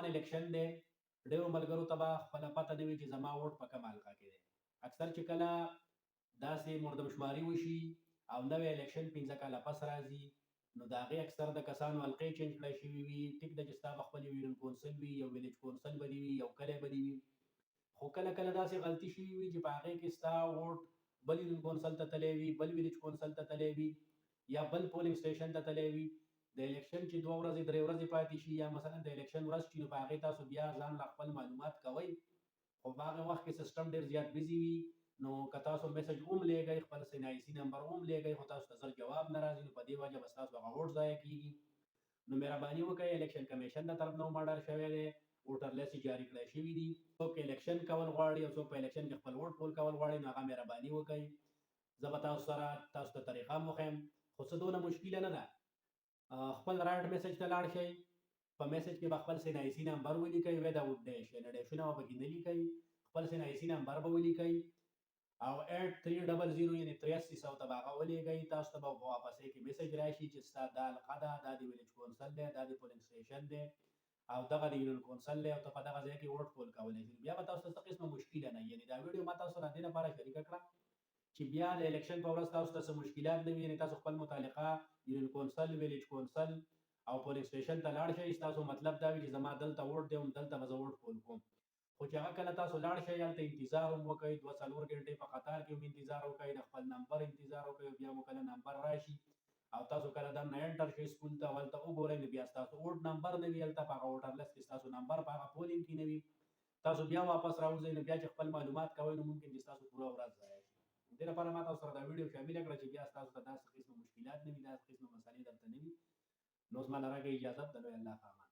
الیکشن دی، ډېرو ملګرو ته به خپله پته نه وي چې زما ووټ په کومه حلقه کې دی. اکثر چې کله داسې مردمشماري وشي او نوی الیکشن 15 کاله پس راځي، نو د هغې اکثر د کسانو حلقې چینج کړی شوي وي. ټیک ده چې ستا به خپل یو یونین کونسل وي، یو ویلیج کونسل به دې وي، یو کلی به دې وي، خو کله کله داسې غلطي شوي وي چې په هغې کې ستا ووټ بل یونین کونسل ته تللی وي، بل ویلیج کونسل ته تللی وي، یا بل پولینګ سټیشن ته تللی وي. د الیکشن چې 2 ورځې 3 ورځې پاتې شي، یا مثلا د الیکشن ورځ چې نو په هغې تاسو بیا ځان له خپل معلومات کوئ، خو په هغه وخت کې سیسټم ډېر زیات بیزي وي. نو که تاسو میسج هم لیږئ، خپل SNIC نمبر هم لیږئ، خو تاسو ته ژر جواب نه راځي، نو په دې وجه به ستاسو هغه ووټ ضایع کېږي. نو مهرباني وکړئ، الیکشن کمیشن د طرف نه هم آرډر شوی دی، ووټر لیست جاري کړی شوي دي. څوک الیکشن کول غواړي او څوک په الیکشن کې خپل ووټ پول کول غواړي، نو هغه مهرباني وکړئ. زه به تاسو ته طریقه هم وښیم، خو څه دونه مشکله نه ده. خپل رایټ میسج ته لاړ شئ، په میسج کې به خپل SNIC نمبر ولیکئ، وداوټ ډیش، یعنې ډیشونه به پکې نه لیکئ، خپل SNIC نمبر به ولیکئ او 8300 یعنې 8300 ته به هغه ولیږئ. تاسو ته به په واپسۍ کې میسج راشي چې ستا دا حلقه ده، دا د ویلیج کونسل دی، دا د پولینګ سټیشن دی او دغه د یونین کونسل دی او ته په دغه ځای کې ووټ پول کولی شې. بیا به تاسو ته څه قسمه مشکله نه وي. یعنې دا ویډیو ما تاسو سره د دې لپاره شریکه کړه چې بیا د الیکشن په ورځ تاسو ته څه مشکلات نه وي. یعنې تاسو خپل متعلقه یونین کونسل، ویلیج کونسل او پولینګ سټیشن ته لاړ شئ، ستاسو مطلب دا وي چې زما دلته ووټ دی او دلته به زه ووټ پول کوم. خو چې هغه کله تاسو لاړ شئ، هلته انتظار هم وکئ، 2-4 ګنټې په قطار کې هم انتظار وکئ، د خپل نمبر انتظار وکئ، بیا مو کله نمبر راشي او تاسو کله دننه انټر شئ سکول ته، هلته وګورئ، نو بیا ستاسو ووټ نمبر نه وي هلته په هغه ووټر لیست کې ستاسو نمبر په هغه پولینګ کې نه وي. تاسو بیا واپس راوځئ، نو بیا چې خپل معلومات کوئ، نو ممکن چې ستاسو پوره ورځ ضایع شي. دې لپاره ما تاسو سره دا ویډیو شامله کړه چې بیا ستاسو ته داسې قسمه مشکلات نه وي، داسې قسمه مسئلې درته نه وي. نو اوس ما له رګه اجازت، د لوی الله په امان.